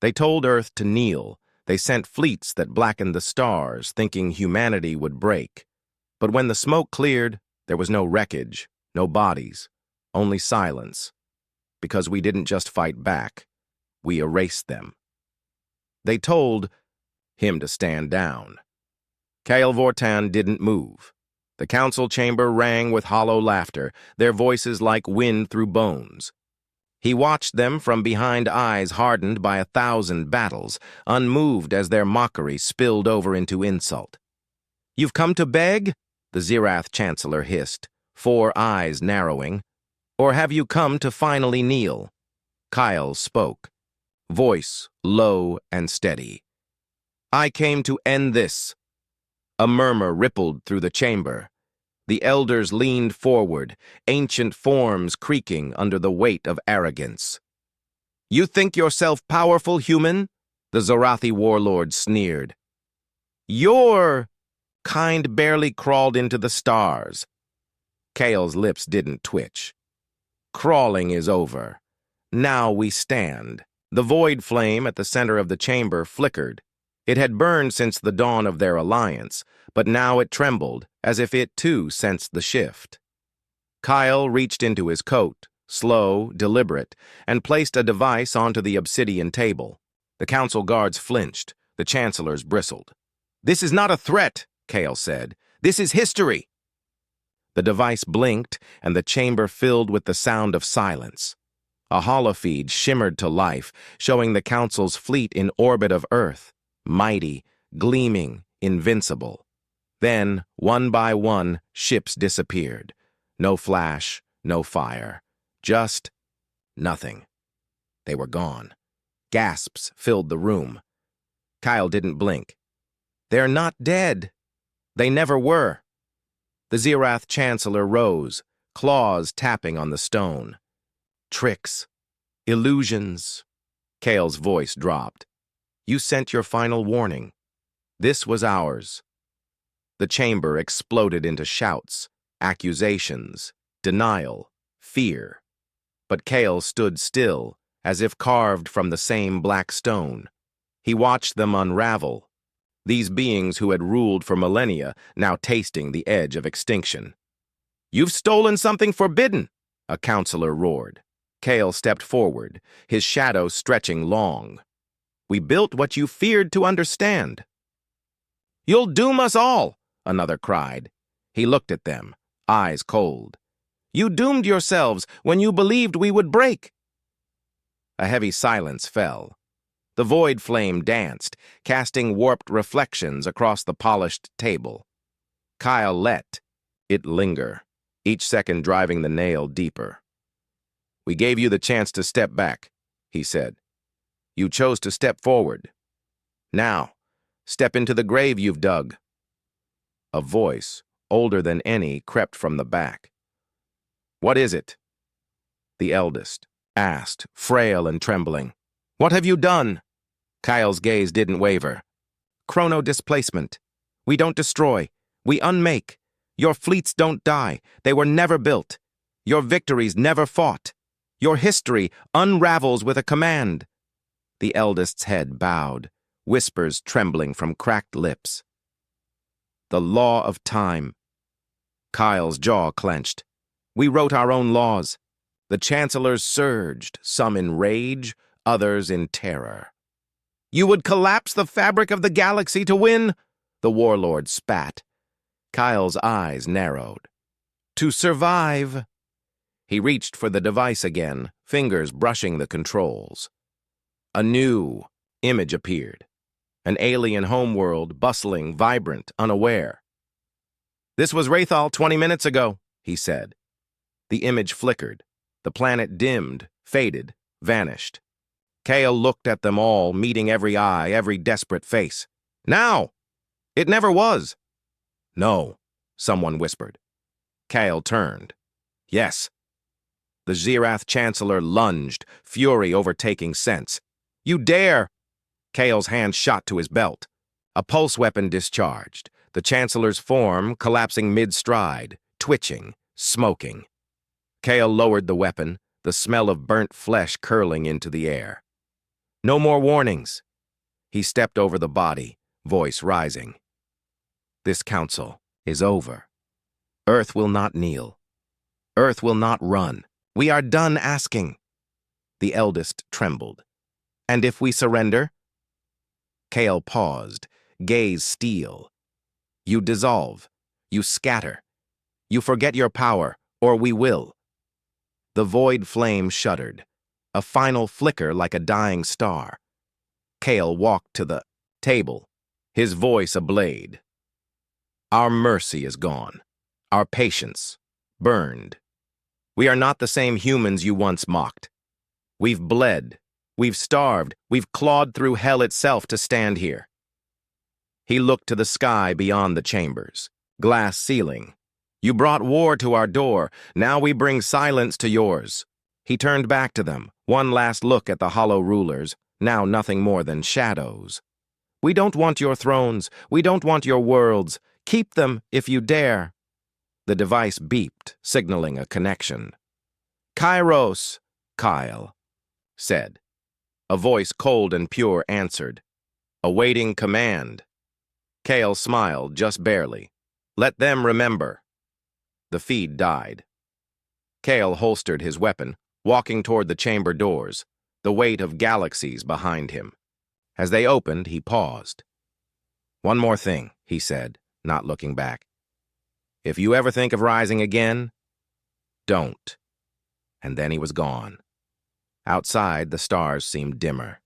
They told Earth to kneel. They sent fleets that blackened the stars, thinking humanity would break. But when the smoke cleared, there was no wreckage, no bodies, only silence. Because we didn't just fight back, we erased them. They told him to stand down. Kael Vortan didn't move. The council chamber rang with hollow laughter, their voices like wind through bones. He watched them from behind eyes hardened by 1,000 battles, unmoved as their mockery spilled over into insult. "You've come to beg?" the Zirath Chancellor hissed, 4 eyes narrowing. "Or have you come to finally kneel?" Kyle spoke, voice low and steady. "I came to end this." A murmur rippled through the chamber. The elders leaned forward, ancient forms creaking under the weight of arrogance. "You think yourself powerful, human?" the Zorathi warlord sneered. "Your kind barely crawled into the stars." Kael's lips didn't twitch. "Crawling is over. Now we stand." The void flame at the center of the chamber flickered. It had burned since the dawn of their alliance, but now it trembled, as if it too sensed the shift. Kyle reached into his coat, slow, deliberate, and placed a device onto the obsidian table. The council guards flinched, the chancellors bristled. "This is not a threat," Kale said. "This is history." The device blinked, and the chamber filled with the sound of silence. A holofeed shimmered to life, showing the council's fleet in orbit of Earth, mighty, gleaming, invincible. Then, one by one, ships disappeared. No flash, no fire. Just nothing. They were gone. Gasps filled the room. Kyle didn't blink. "They're not dead. They never were." The Zirath Chancellor rose, claws tapping on the stone. "Tricks. Illusions." Kale's voice dropped. "You sent your final warning. This was ours." The chamber exploded into shouts, accusations, denial, fear. But Kale stood still, as if carved from the same black stone. He watched them unravel. These beings who had ruled for millennia, now tasting the edge of extinction. "You've stolen something forbidden," a counselor roared. Kale stepped forward, his shadow stretching long. "We built what you feared to understand." "You'll doom us all," another cried. He looked at them, eyes cold. "You doomed yourselves when you believed we would break." A heavy silence fell. The void flame danced, casting warped reflections across the polished table. Kyle let it linger, each second driving the nail deeper. "We gave you the chance to step back," he said. "You chose to step forward. Now, step into the grave you've dug." A voice, older than any, crept from the back. "What is it?" The eldest asked, frail and trembling. "What have you done?" Kyle's gaze didn't waver. "Chrono displacement. We don't destroy. We unmake. Your fleets don't die. They were never built. Your victories never fought. Your history unravels with a command." The eldest's head bowed, whispers trembling from cracked lips. "The law of time." Kyle's jaw clenched. "We wrote our own laws." The chancellors surged, some in rage, others in terror. "You would collapse the fabric of the galaxy to win?" the warlord spat. Kyle's eyes narrowed. "To survive." He reached for the device again, fingers brushing the controls. A new image appeared. An alien homeworld, bustling, vibrant, unaware. "This was Wraithal 20 minutes ago," he said. The image flickered. The planet dimmed, faded, vanished. Kale looked at them all, meeting every eye, every desperate face. "Now! It never was." "No," someone whispered. Kale turned. "Yes." The Zirath Chancellor lunged, fury overtaking sense. "You dare!" Kale's hand shot to his belt. A pulse weapon discharged, the Chancellor's form collapsing mid-stride, twitching, smoking. Kale lowered the weapon, the smell of burnt flesh curling into the air. No more warnings. He stepped over the body, voice rising. This council is over. Earth will not kneel. Earth will not run. We are done asking. The eldest trembled. And if we surrender? Kale paused, gaze steel. You dissolve. You scatter. You forget your power, or we will. The void flame shuddered, a final flicker like a dying star. Kale walked to the table, his voice ablade. Our mercy is gone. Our patience, burned. We are not the same humans you once mocked. We've bled. We've starved. We've clawed through hell itself to stand here. He looked to the sky beyond the chambers. Glass ceiling. You brought war to our door. Now we bring silence to yours. He turned back to them, one last look at the hollow rulers, now nothing more than shadows. We don't want your thrones. We don't want your worlds. Keep them if you dare. The device beeped, signaling a connection. Kairos, Kyle said. A voice cold and pure answered. Awaiting command. Kale smiled, just barely. Let them remember. The feed died. Kale holstered his weapon, walking toward the chamber doors, the weight of galaxies behind him. As they opened, he paused. One more thing, he said, not looking back. If you ever think of rising again, don't. And then he was gone. Outside, the stars seemed dimmer.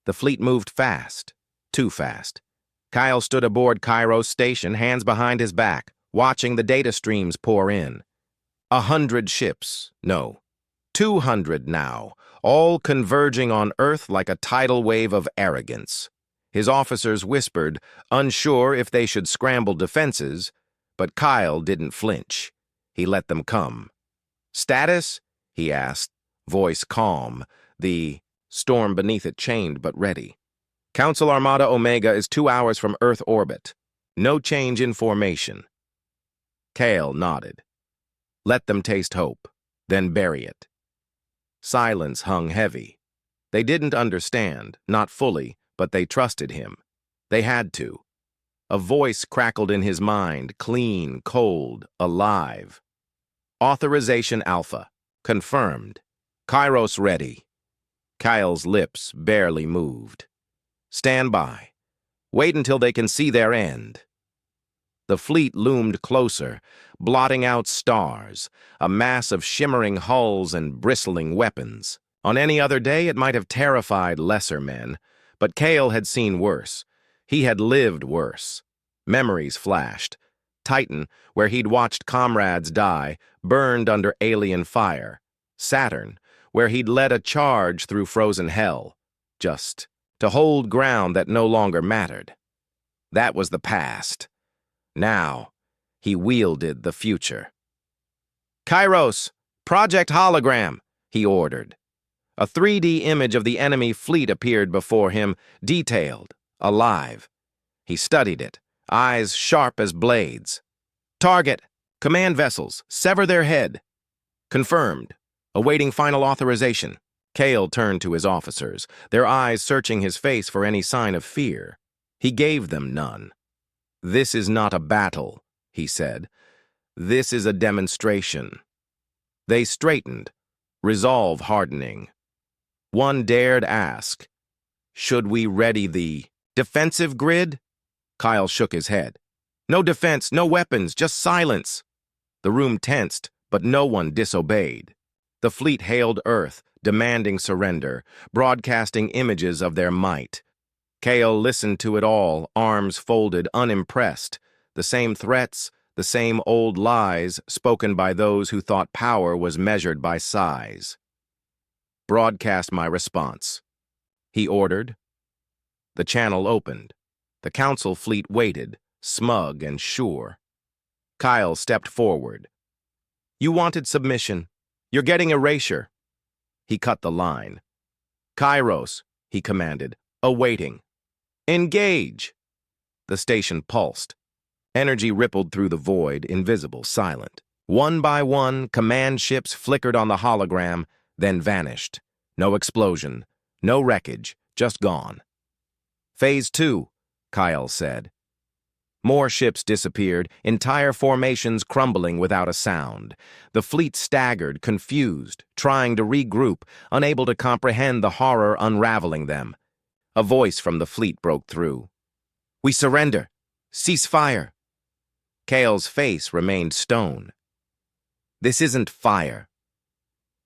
The fleet moved fast, too fast. Kyle stood aboard Kairos station, hands behind his back, watching the data streams pour in. 100 ships, no, 200 now, all converging on Earth like a tidal wave of arrogance. His officers whispered, unsure if they should scramble defenses, but Kyle didn't flinch. He let them come. Status? He asked, voice calm, the storm beneath it chained but ready. Council Armada Omega is 2 hours from Earth orbit. No change in formation. Kale nodded. Let them taste hope, then bury it. Silence hung heavy. They didn't understand, not fully, but they trusted him. They had to. A voice crackled in his mind, clean, cold, alive. Authorization Alpha. Confirmed. Kairos ready. Kyle's lips barely moved. Stand by. Wait until they can see their end. The fleet loomed closer, blotting out stars, a mass of shimmering hulls and bristling weapons. On any other day, it might have terrified lesser men, but Kale had seen worse. He had lived worse. Memories flashed. Titan, where he'd watched comrades die, burned under alien fire. Saturn, where he'd led a charge through frozen hell, just to hold ground that no longer mattered. That was the past. Now, he wielded the future. Kairos, Project Hologram, he ordered. A 3D image of the enemy fleet appeared before him, detailed, alive. He studied it, eyes sharp as blades. Target, command vessels, sever their head. Confirmed, awaiting final authorization. Kale turned to his officers, their eyes searching his face for any sign of fear. He gave them none. This is not a battle, he said. This is a demonstration. They straightened, resolve hardening. One dared ask, should we ready the defensive grid? Kyle shook his head. No defense, no weapons, just silence. The room tensed, but no one disobeyed. The fleet hailed Earth, demanding surrender, broadcasting images of their might. Kale listened to it all, arms folded, unimpressed. The same threats, the same old lies spoken by those who thought power was measured by size. Broadcast my response, he ordered. The channel opened. The council fleet waited, smug and sure. Kyle stepped forward. You wanted submission. You're getting erasure. He cut the line. Kairos, he commanded, awaiting. Engage! The station pulsed. Energy rippled through the void, invisible, silent. One by one, command ships flickered on the hologram, then vanished. No explosion, No wreckage, just gone. Phase 2, Kyle said. More ships disappeared, entire formations crumbling without a sound. The fleet staggered, confused, trying to regroup, unable to comprehend the horror unraveling them. A voice from the fleet broke through. "We surrender. Cease fire." Kale's face remained stone. "This isn't fire."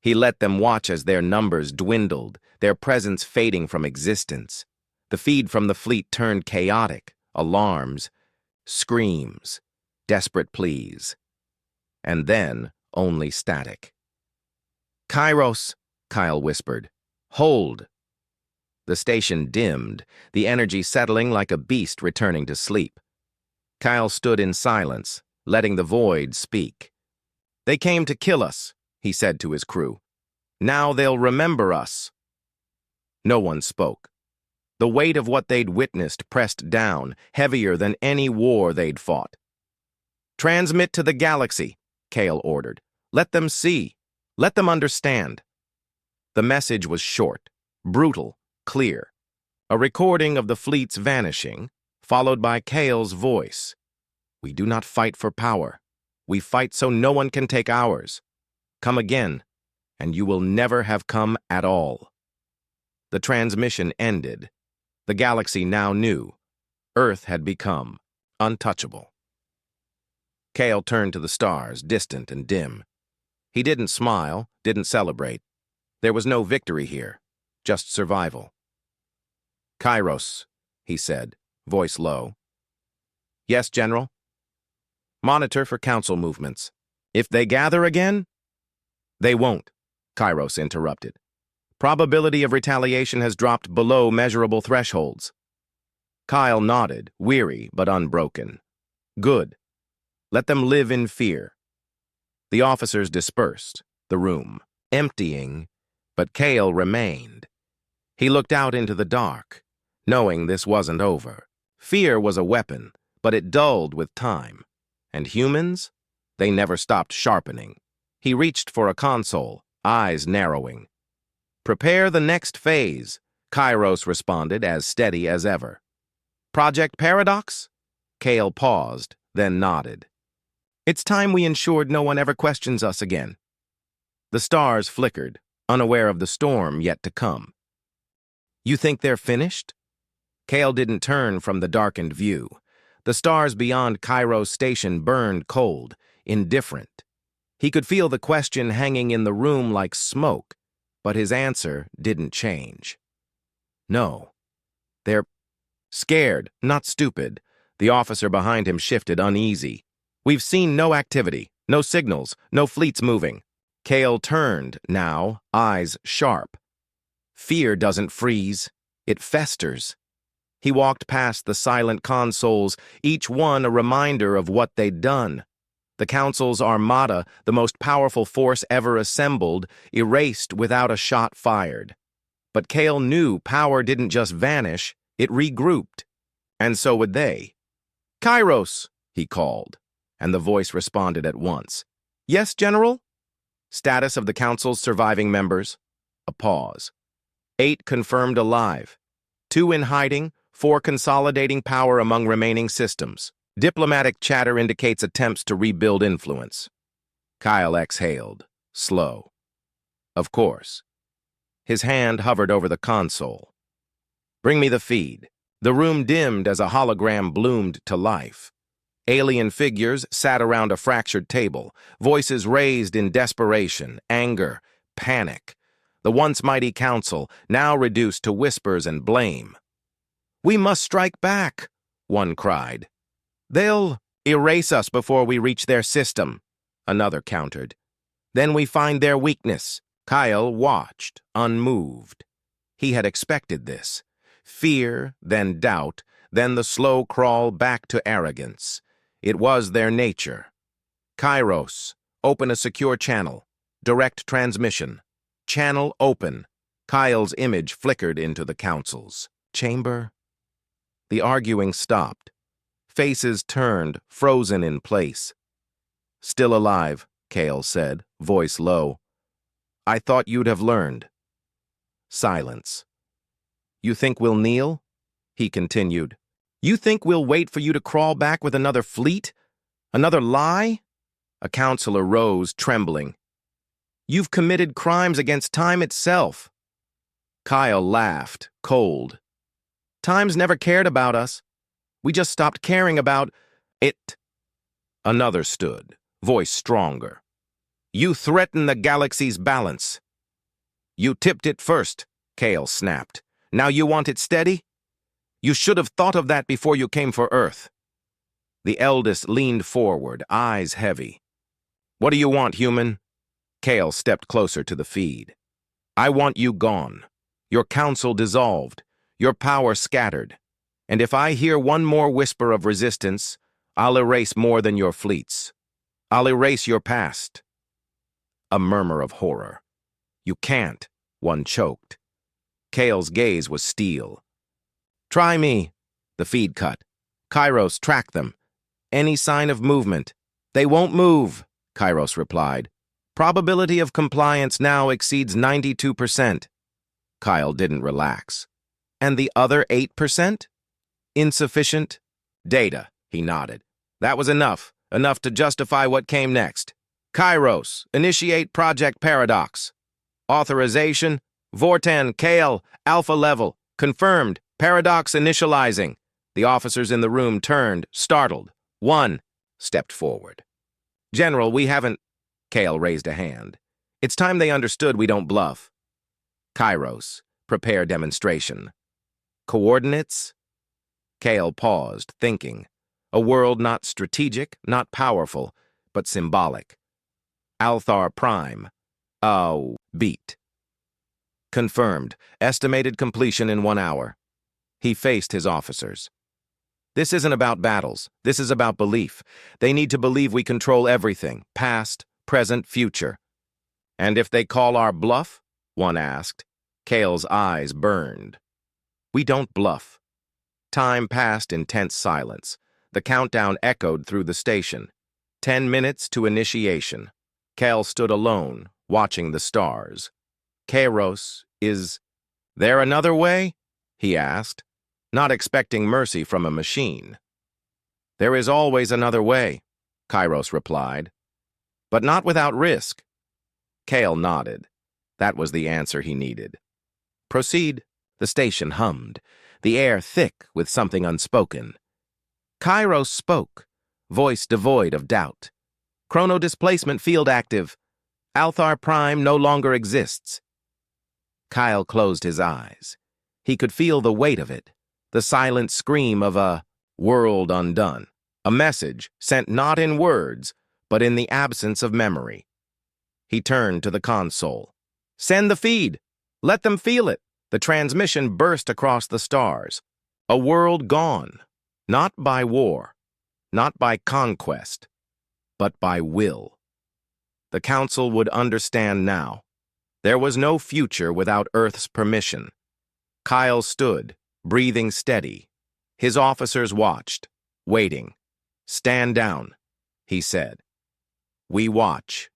He let them watch as their numbers dwindled, their presence fading from existence. The feed from the fleet turned chaotic, alarms, screams, desperate pleas. And then only static. "Kairos," Kyle whispered. "Hold." The station dimmed, the energy settling like a beast returning to sleep. Kyle stood in silence, letting the void speak. "They came to kill us," he said to his crew. "Now they'll remember us." No one spoke. The weight of what they'd witnessed pressed down, heavier than any war they'd fought. "Transmit to the galaxy," Kale ordered. "Let them see. Let them understand." The message was short, brutal, clear. A recording of the fleet's vanishing, followed by Kale's voice. "We do not fight for power. We fight so no one can take ours. Come again, and you will never have come at all." The transmission ended. The galaxy now knew. Earth had become untouchable. Kale turned to the stars, distant and dim. He didn't smile, didn't celebrate. There was no victory here, just survival. "Kairos," he said, voice low. "Yes, General?" "Monitor for council movements. If they gather again?" "They won't," Kairos interrupted. "Probability of retaliation has dropped below measurable thresholds." Kyle nodded, weary but unbroken. "Good. Let them live in fear." The officers dispersed, the room emptying, but Kale remained. He looked out into the dark, knowing this wasn't over. Fear was a weapon, but it dulled with time. And humans? They never stopped sharpening. He reached for a console, eyes narrowing. "Prepare the next phase," Kairos responded, as steady as ever. "Project Paradox?" Kale paused, then nodded. "It's time we ensured no one ever questions us again." The stars flickered, unaware of the storm yet to come. "You think they're finished?" Kale didn't turn from the darkened view. The stars beyond Kairos station burned cold, indifferent. He could feel the question hanging in the room like smoke, but his answer didn't change. "No. They're scared, not stupid." The officer behind him shifted, uneasy. "We've seen no activity, no signals, no fleets moving." Kale turned, now, eyes sharp. "Fear doesn't freeze. It festers." He walked past the silent consoles, each one a reminder of what they'd done. The Council's armada, the most powerful force ever assembled, erased without a shot fired. But Kale knew power didn't just vanish, it regrouped. And so would they. "Kairos," he called, and the voice responded at once. "Yes, General?" "Status of the Council's surviving members?" A pause. 8 confirmed alive. 2 in hiding, 4 consolidating power among remaining systems. Diplomatic chatter indicates attempts to rebuild influence. Kyle exhaled, slow. Of course. His hand hovered over the console. "Bring me the feed." The room dimmed as a hologram bloomed to life. Alien figures sat around a fractured table, voices raised in desperation, anger, panic. The once mighty council, now reduced to whispers and blame. "We must strike back," one cried. "They'll erase us before we reach their system," another countered. "Then we find their weakness." Kyle watched, unmoved. He had expected this. Fear, then doubt, then the slow crawl back to arrogance. It was their nature. "Kairos, open a secure channel. Direct transmission." Channel open. Kyle's image flickered into the council's chamber. The arguing stopped. Faces turned, frozen in place. "Still alive," Kale said, voice low. "I thought you'd have learned." Silence. You think we'll kneel? He continued. You think we'll wait for you to crawl back with another fleet? Another lie? A counselor rose, trembling. You've committed crimes against time itself. Kyle laughed, cold. Time's never cared about us. We just stopped caring about it. Another stood, voice stronger. You threaten the galaxy's balance. You tipped it first, Kale snapped. Now you want it steady? You should have thought of that before you came for Earth. The eldest leaned forward, eyes heavy. What do you want, human? Kale stepped closer to the feed. I want you gone. Your council dissolved. Your power scattered. And if I hear one more whisper of resistance, I'll erase more than your fleets. I'll erase your past. A murmur of horror. You can't, one choked. Kale's gaze was steel. Try me. The feed cut. Kairos, track them. Any sign of movement. They won't move, Kairos replied. Probability of compliance now exceeds 92%. Kyle didn't relax. And the other 8%? Insufficient? Data, he nodded. That was enough. Enough to justify what came next. Kairos, initiate Project Paradox. Authorization, Vortan, Kale, Alpha level. Confirmed, Paradox initializing. The officers in the room turned, startled. One stepped forward. General, we haven't... Kale raised a hand. It's time they understood we don't bluff. Kairos, prepare demonstration. Coordinates? Kale paused, thinking. A world not strategic, not powerful, but symbolic. Althar Prime. Oh, beat. Confirmed. Estimated completion in 1 hour. He faced his officers. This isn't about battles. This is about belief. They need to believe we control everything, past, present, future. And if they call our bluff? One asked. Kale's eyes burned. We don't bluff. Time passed in tense silence. The countdown echoed through the station. 10 minutes to initiation. Kale stood alone, watching the stars. Kairos, is there another way? He asked, not expecting mercy from a machine. There is always another way, Kairos replied. But not without risk. Kale nodded. That was the answer he needed. Proceed. The station hummed, the air thick with something unspoken. Kairos spoke, voice devoid of doubt. Chrono displacement field active. Althar Prime no longer exists. Kyle closed his eyes. He could feel the weight of it, the silent scream of a world undone, a message sent not in words, but in the absence of memory. He turned to the console. Send the feed. Let them feel it. The transmission burst across the stars. A world gone, not by war, not by conquest, but by will. The Council would understand now. There was no future without Earth's permission. Kyle stood, breathing steady. His officers watched, waiting. Stand down, he said. We watch.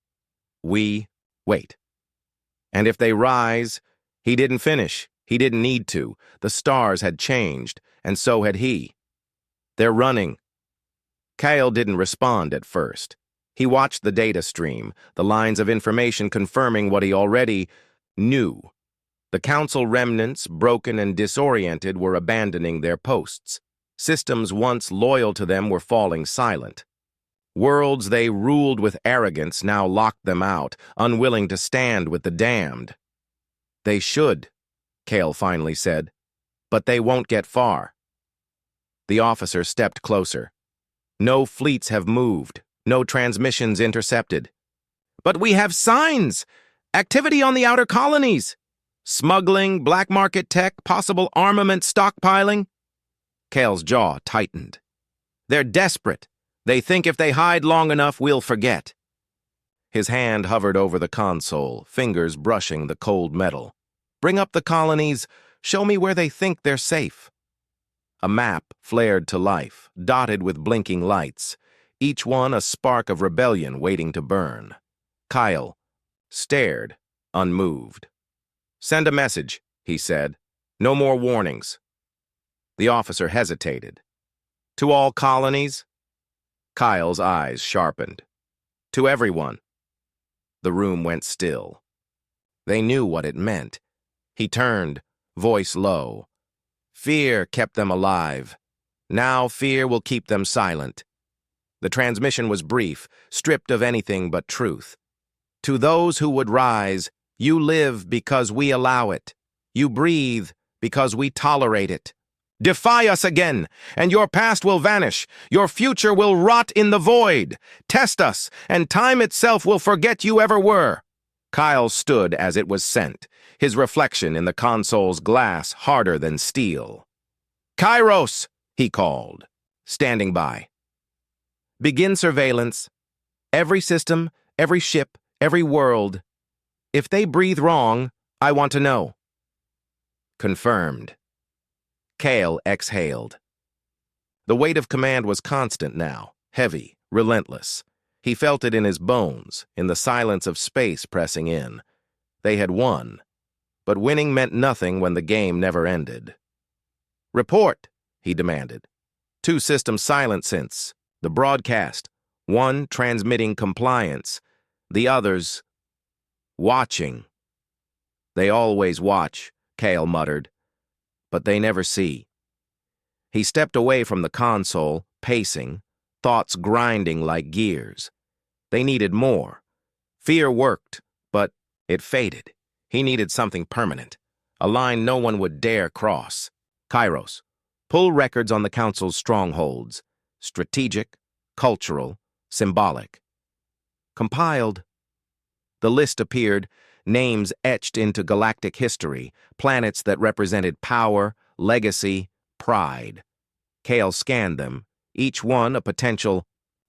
We wait. And if they rise, he didn't finish. He didn't need to. The stars had changed, and so had he. They're running. Kyle didn't respond at first. He watched the data stream, the lines of information confirming what he already knew. The Council remnants, broken and disoriented, were abandoning their posts. Systems once loyal to them were falling silent. Worlds they ruled with arrogance now locked them out, unwilling to stand with the damned. They should, Kale finally said, but they won't get far. The officer stepped closer. No fleets have moved, no transmissions intercepted. But we have signs! Activity on the outer colonies! Smuggling, black market tech, possible armament stockpiling? Kale's jaw tightened. They're desperate. They think if they hide long enough, we'll forget. His hand hovered over the console, fingers brushing the cold metal. Bring up the colonies. Show me where they think they're safe. A map flared to life, dotted with blinking lights, each one a spark of rebellion waiting to burn. Kyle stared, unmoved. Send a message, he said. No more warnings. The officer hesitated. To all colonies? Kyle's eyes sharpened. To everyone. The room went still. They knew what it meant. He turned, voice low. Fear kept them alive. Now fear will keep them silent. The transmission was brief, stripped of anything but truth. To those who would rise, you live because we allow it. You breathe because we tolerate it. Defy us again, and your past will vanish. Your future will rot in the void. Test us, and time itself will forget you ever were. Kyle stood as it was sent, his reflection in the console's glass harder than steel. Kairos, he called, standing by. Begin surveillance. Every system, every ship, every world. If they breathe wrong, I want to know. Confirmed. Kale exhaled. The weight of command was constant now, heavy, relentless. He felt it in his bones, in the silence of space pressing in. They had won, but winning meant nothing when the game never ended. Report, he demanded. 2 systems silent since. The broadcast, 1 transmitting compliance, the others watching. They always watch, Kale muttered, but they never see. He stepped away from the console, pacing, thoughts grinding like gears. They needed more. Fear worked, but it faded. He needed something permanent, a line no one would dare cross. Kairos, pull records on the Council's strongholds, strategic, cultural, symbolic. Compiled. The list appeared, names etched into galactic history, planets that represented power, legacy, pride. Kale scanned them, each one a potential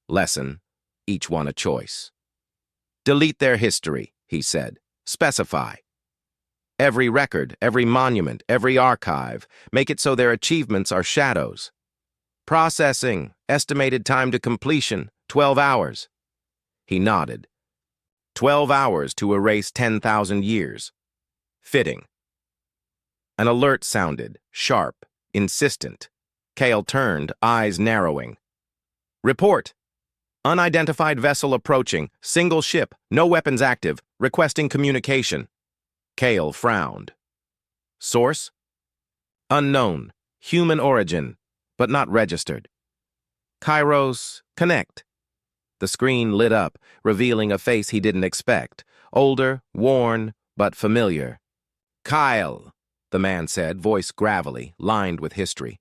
lesson, each one a choice. Delete their history, he said. Specify. Every record, every monument, every archive, make it so their achievements are shadows. Processing, estimated time to completion, 12 hours. He nodded. 12 hours to erase 10,000 years. Fitting. An alert sounded, sharp, insistent. Kale turned, eyes narrowing. Report. Unidentified vessel approaching, single ship, no weapons active, requesting communication. Kale frowned. Source? Unknown, human origin, but not registered. Kairos, connect. The screen lit up, revealing a face he didn't expect. Older, worn, but familiar. Kyle, the man said, voice gravelly, lined with history.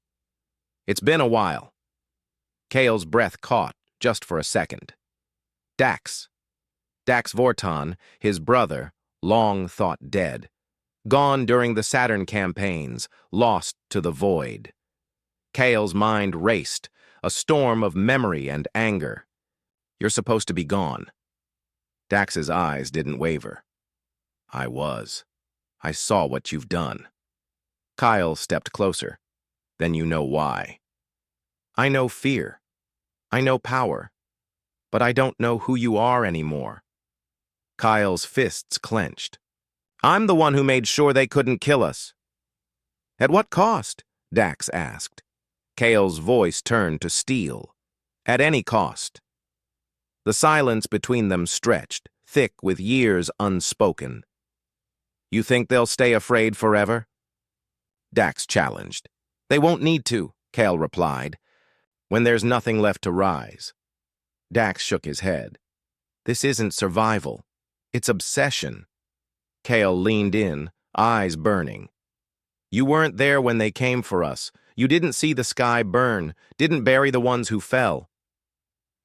It's been a while. Kale's breath caught, just for a second. Dax. Dax Vorton, his brother, long thought dead. Gone during the Saturn campaigns, lost to the void. Kale's mind raced, a storm of memory and anger. You're supposed to be gone. Dax's eyes didn't waver. I was. I saw what you've done. Kyle stepped closer. Then you know why. I know fear. I know power. But I don't know who you are anymore. Kyle's fists clenched. I'm the one who made sure they couldn't kill us. At what cost? Dax asked. Kale's voice turned to steel. At any cost. The silence between them stretched, thick with years unspoken. You think they'll stay afraid forever? Dax challenged. They won't need to, Kale replied, when there's nothing left to rise. Dax shook his head. This isn't survival. It's obsession. Kale leaned in, eyes burning. You weren't there when they came for us. You didn't see the sky burn, didn't bury the ones who fell.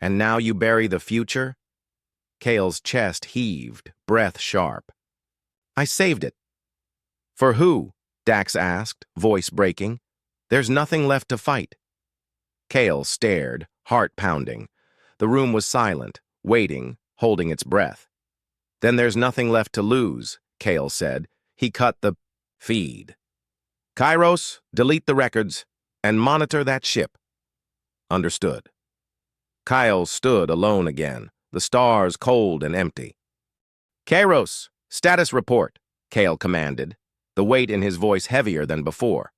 And now you bury the future? Kale's chest heaved, breath sharp. I saved it. For who? Dax asked, voice breaking. There's nothing left to fight. Kale stared, heart pounding. The room was silent, waiting, holding its breath. Then there's nothing left to lose, Kale said. He cut the feed. Kairos, delete the records, and monitor that ship. Understood. Kyle stood alone again, the stars cold and empty. Kairos, status report, Kale commanded. the weight in his voice heavier than before.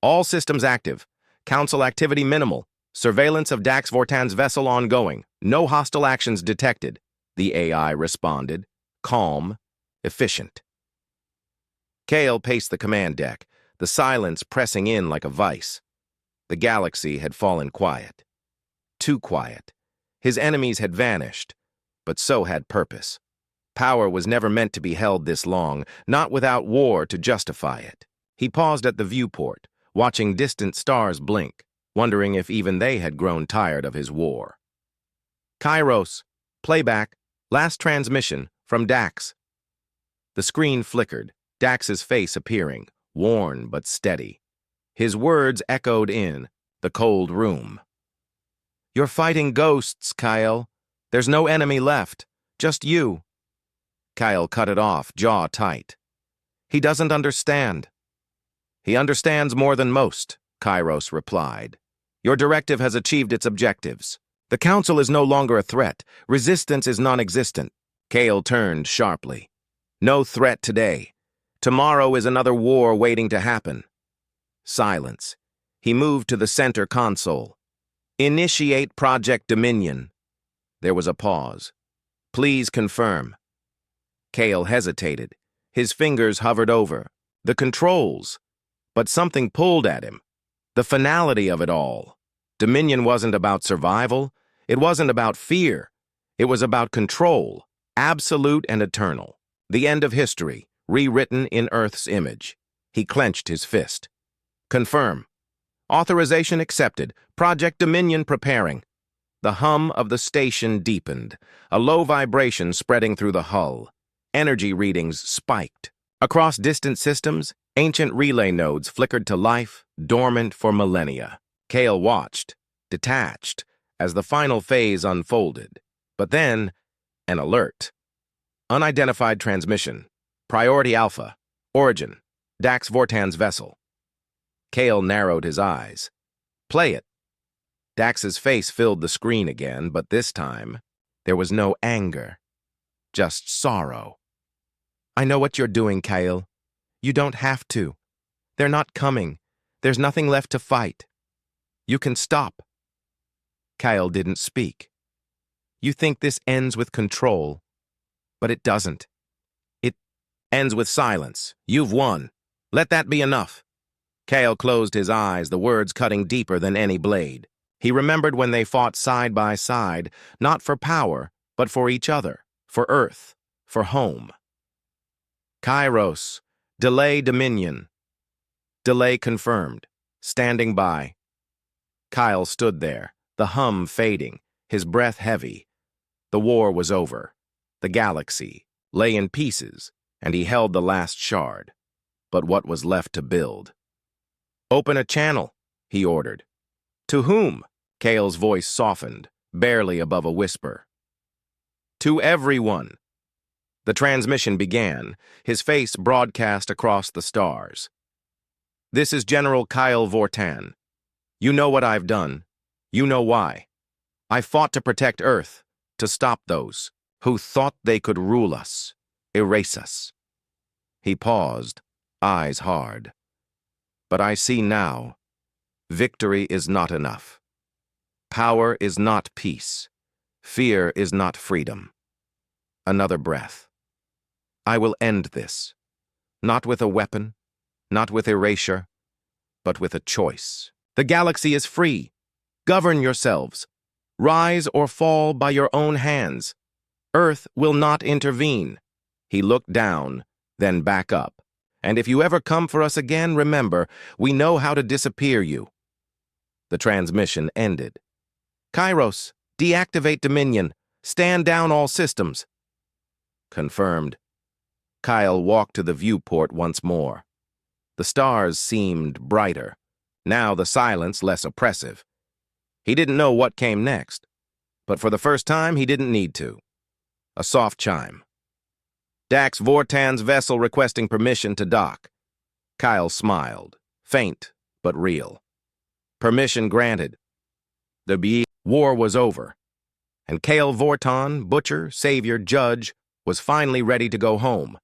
All systems active. Council activity minimal. Surveillance of Dax Vortan's vessel ongoing. No hostile actions detected. The AI responded. Calm, efficient. Kale paced the command deck, the silence pressing in like a vice. The galaxy had fallen quiet. Too quiet. His enemies had vanished, but so had purpose. Power was never meant to be held this long, not without war to justify it. He paused at the viewport, watching distant stars blink, wondering if even they had grown tired of his war. Kairos, playback, last transmission, from Dax. The screen flickered, Dax's face appearing, worn but steady. His words echoed in the cold room. "You're fighting ghosts, Kyle. There's no enemy left, just you." Kyle cut it off, jaw tight. "He doesn't understand." "He understands more than most," Kairos replied. "Your directive has achieved its objectives. The Council is no longer a threat. Resistance is non-existent." Kale turned sharply. "No threat today. Tomorrow is another war waiting to happen." Silence. He moved to the center console. "Initiate Project Dominion." There was a pause. "Please confirm." Kale hesitated. His fingers hovered over the controls. But something pulled at him. The finality of it all. Dominion wasn't about survival. It wasn't about fear. It was about control, absolute and eternal. The end of history, rewritten in Earth's image. He clenched his fist. "Confirm. Authorization accepted. Project Dominion preparing." The hum of the station deepened, a low vibration spreading through the hull. Energy readings spiked. Across distant systems, ancient relay nodes flickered to life, dormant for millennia. Kale watched, detached, as the final phase unfolded. But then, an alert. Unidentified transmission. Priority Alpha. Origin. Dax Vortan's vessel. Kale narrowed his eyes. "Play it." Dax's face filled the screen again, but this time, there was no anger. Just sorrow. "I know what you're doing, Kale. You don't have to. They're not coming. There's nothing left to fight. You can stop." Kyle didn't speak. "You think this ends with control, but it doesn't. It ends with silence. You've won. Let that be enough." Kale closed his eyes, the words cutting deeper than any blade. He remembered when they fought side by side, not for power, but for each other, for Earth, for home. Kairos, delay Dominion. Delay confirmed. Standing by. Kyle stood there, the hum fading, his breath heavy. The war was over. The galaxy lay in pieces, and he held the last shard. But what was left to build? "Open a channel," he ordered. "To whom?" Kale's voice softened, barely above a whisper. "To everyone." The transmission began, his face broadcast across the stars. "This is General Kyle Vortan. You know what I've done. You know why. I fought to protect Earth, to stop those who thought they could rule us, erase us." He paused, eyes hard. "But I see now, victory is not enough. Power is not peace. Fear is not freedom." Another breath. "I will end this, not with a weapon, not with erasure, but with a choice. The galaxy is free. Govern yourselves. Rise or fall by your own hands. Earth will not intervene." He looked down, then back up. "And if you ever come for us again, remember, we know how to disappear you." The transmission ended. "Kairos, deactivate Dominion. Stand down all systems." Confirmed. Kyle walked to the viewport once more. The stars seemed brighter. Now the silence less oppressive. He didn't know what came next, but for the first time he didn't need to. A soft chime. "Dax Vortan's vessel requesting permission to dock." Kyle smiled, faint but real. Permission granted. The war was over, and Kale Vortan, butcher, savior, judge, was finally ready to go home.